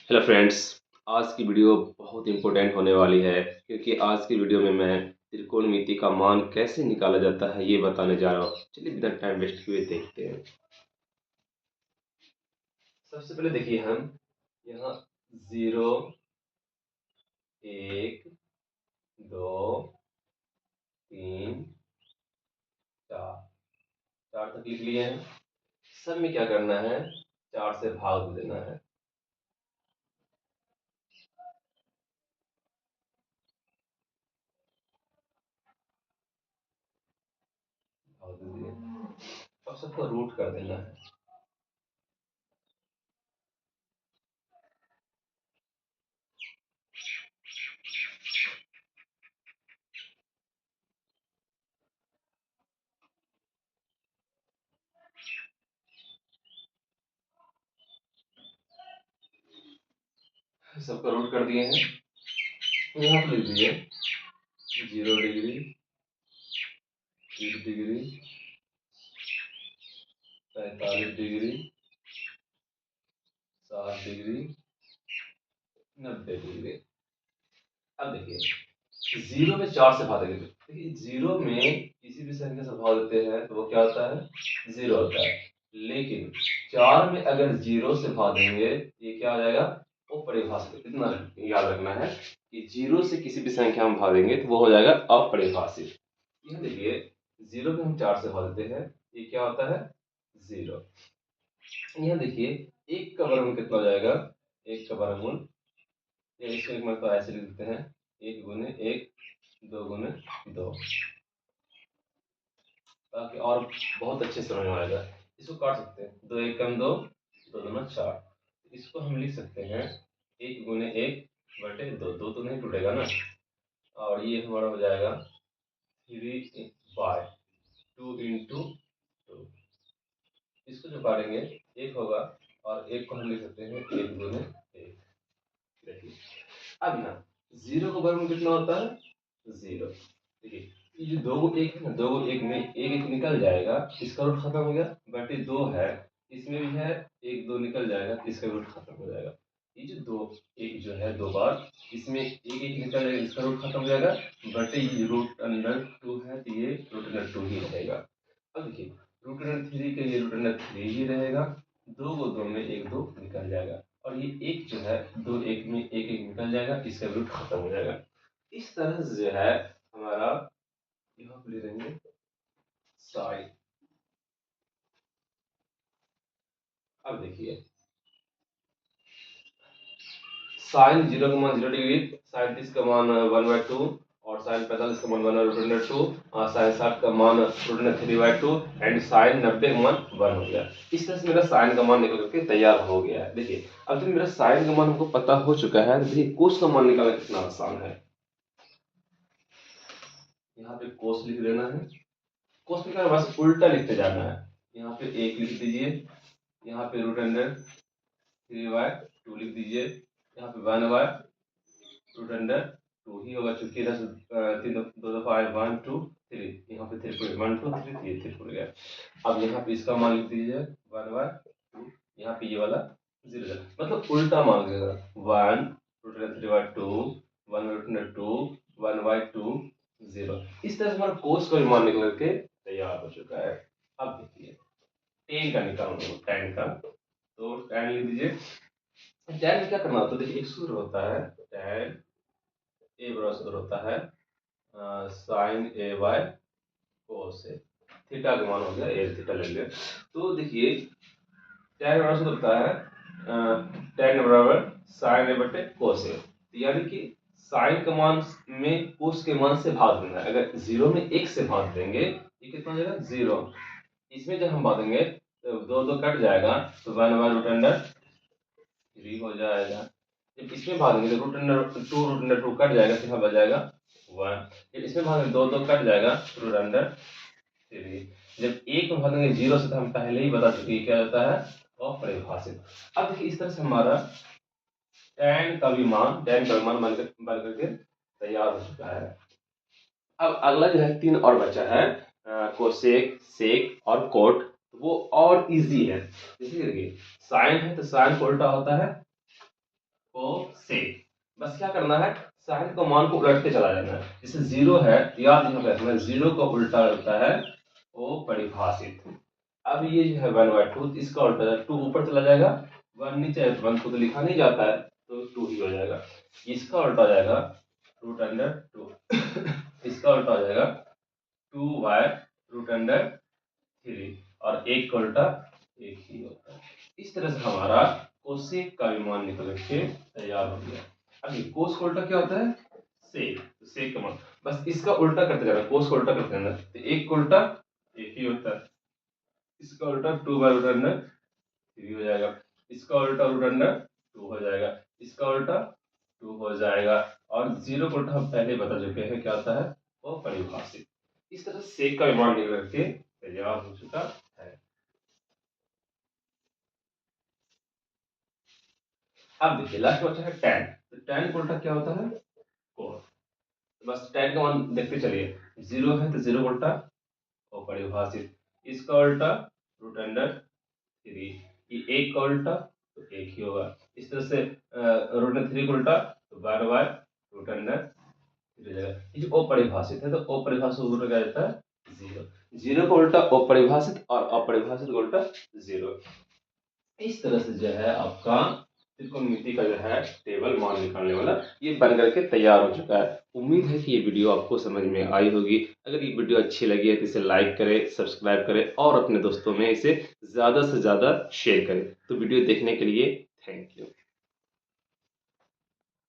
Hello friends. आज की video बहुत इंपॉर्टेंट होने वाली है क्योंकि आज की वीडियो में मैं त्रिकोणमिति का मान कैसे निकाला जाता है ये बताने जा रहा हूँ। चलिए बिना टाइम वेस्ट किए देखते हैं। सबसे पहले देखिए हम यहाँ 0, 1, 2, 3, 4 4 तक लिख लिए हैं। सब में क्या करना है, 4 से भाग देना है। भाग दीजिए, अब सबको रूट कर देना है। सबको रूट कर दिए हैं। यहाँ पे लिख दीजिए 0 degree, 30 degree, 45 degree, 60 degree, 90 degree. अब देखिए 0 में 4 से भाग देंगे। देखिए 0 में किसी भी संख्या से भाग देते हैं तो वो क्या होता है, 0 होता है। लेकिन 4 में अगर 0 से भाग देंगे ये क्या हो जाएगा, वो परिभाषित। इतना याद रखना है कि 0 से किसी भी संख्या में भाग देंगे तो वो हो जाएगा अपरिभाषित। यहाँ देखिए 0 में हम 4 से भाग देते हैं, ये क्या होता है, 0। यहाँ देखिए 1 का वर्गमूल कितना हो जाएगा, 1 का वर्गमूल, या इसको एक मतलब ऐसे लिख देते हैं 1 गुने 1, 2 गुने 2, ताकि और बहुत अच्छे से समझ में आएगा। इसको काट सकते हैं, 2 1 कम 2, 2 दूना 4। इसको हम लिख सकते हैं 1 गुने 1 बटे 2, 2 तो नहीं टूटेगा ना। और ये हमारा हो जाएगा 3/2 इंटू 2। इसको जो काटेंगे 1 होगा और 1 को हम लिख सकते हैं 1 गुने 1। देखिए अब ना 0 का वर्गमूल कितना होता है, 0। देखिए ये जो 2 को 1 है ना, 2 को 1 में 1 1 निकल जाएगा, इसका रूट खत्म हो गया। बटे 2 है, इसमें भी है 1 2 निकल जाएगा, इसका रूट खत्म हो जाएगा। ये जो 2 1 जो है 2 बार, इसमें 1 1 निकल जाएगा, इसका रूट खत्म हो जाएगा। बटे ये रूट अंडर 2 है तो ये रूट अंडर 2 ही रहेगा। अब देखिए रूट अंडर 3 के लिए रूट अंडर 3 ही रहेगा। 2 को 2 में 1 2 निकल जाएगा और ये 1 जो है 2 1 में 1 1 निकल जाएगा, इसका रूट खत्म हो जाएगा। इस तरह से जो है हमारा यहाँ पे ले लेंगे साइन। अब देखिए साइन 0 का मान 0 डिग्री, साइन 30 का मान 1/2 और साइन 45 का मान 1/2 और साइन 60 का मान √3/2 एंड साइन 90 का मान 1 हो गया। इस तरह से मेरा साइन का मान निकल करके तैयार हो गया है। देखिए अब जब मेरा साइन का मान हमको पता हो चुका है तो देखिए कोस का मान निकालना कितना आसान है। यहाँ पे कोस लिख देना है। कोस निकालने बस उल्टा लिखते जाना है। यहाँ पे 1 लिख दीजिए, यहाँ पे √3/2 लिख दीजिए, यहाँ पे 1/√2 ही होगा क्योंकि इधर से 3 2 दफा 1 2 3, यहाँ पे 3 1 2 3 3 3 हो गया। अब यहाँ पे इसका मान लिख दीजिए 1/2, यहाँ पे ये वाला 0 मतलब उल्टा मान लीजिएगा 1√3/2 1/2 1/2 0। इस तरह से हमारा कोस का भी मान निकल के तैयार हो चुका है। अब देखिए टेन का निकालना, टेन का तो टेन लिख दीजिए। टैन में क्या करना होता है, देखिए एक सूत्र होता है टैन ए बराबर सूत्र होता है sine A by cos A. Theta का मान हो गया ए, थीटा ले लिया। तो देखिए टैन बराबर सूत्र होता है टैन बराबर साइन ए बटे कोस ए। यानी कि साइन का मान में कोस के मान से भाग देना है। अगर 0 में 1 से भाग देंगे ये कितना हो जाएगा, 0। इसमें जब हम भागेंगे तो 2 2 कट जाएगा तो 1/√3 हो जाएगा। जब इसमें भागेंगे तो √2 कट जाएगा, तो यहाँ बच जाएगा 1। जब इसमें भागेंगे 2 2 कट जाएगा √3। जब एक में भागेंगे 0 से तो हम पहले ही बता चुके क्या होता है, अपरिभाषित। अब देखिए इस तरह से हमारा tan का भी मान बन करके तैयार हो चुका है। अब अगला जो है 3 और बचा है कोसेक, सेक और कोट। वो और इजी है। जैसे कि देखिए साइन है तो साइन को उल्टा होता है सेक। बस क्या करना है, साइन का मान को उलटते चला जाना है। जैसे 0 है, याद यहाँ पे रखना है 0 का उल्टा होता है अपरिभाषित। अब ये जो है 1/2, इसका उल्टा 2 ऊपर चला जाएगा, 1 नीचे है, 1 को तो लिखा नहीं जाता है तो 2 ही हो जाएगा। इसका उल्टा हो जाएगा √2 इसका उल्टा हो जाएगा 2y√3 और एक का उल्टा एक ही होता है। इस तरह से हमारा कोसेक का विमान निकल के तैयार हो गया। अब ये कोस का उल्टा क्या होता है, सेक। तो सेक का मान बस इसका उल्टा करते जाना, कोस का उल्टा करते जाना, तो एक का उल्टा एक ही होता है। इसका उल्टा 2/√3 हो जाएगा, इसका उल्टा √2 हो जाएगा, इसका उल्टा 2 हो जाएगा, और 0 का उल्टा हम पहले बता चुके हैं क्या होता है, वो परिभाषित। इस तरह सेक का विमान निकल के तैयार हो चुका है। अब देखिए लास्ट बचा है tan। तो tan का उल्टा क्या होता है, कोस। बस tan का मान देखते चलिए, 0 है तो 0 का उल्टा अपरिभाषित, इसका उल्टा √3, ये एक का उल्टा तो एक ही होगा। इस तरह से √3 का उल्टा तो 1/√3 हो जाएगा। ये जो अपरिभाषित है तो अपरिभाषित का उल्टा क्या जाता है, 0। 0 का उल्टा अपरिभाषित और अपरिभाषित का उल्टा 0। इस तरह से जो है आपका त्रिकोणमिति का जो है टेबल मान निकालने वाला ये बन करके तैयार हो चुका है। उम्मीद है कि ये वीडियो आपको समझ में आई होगी। अगर ये वीडियो अच्छी लगी है तो इसे लाइक करें, सब्सक्राइब करें और अपने दोस्तों में इसे ज़्यादा से ज़्यादा शेयर करें। तो वीडियो देखने के लिए थैंक यू।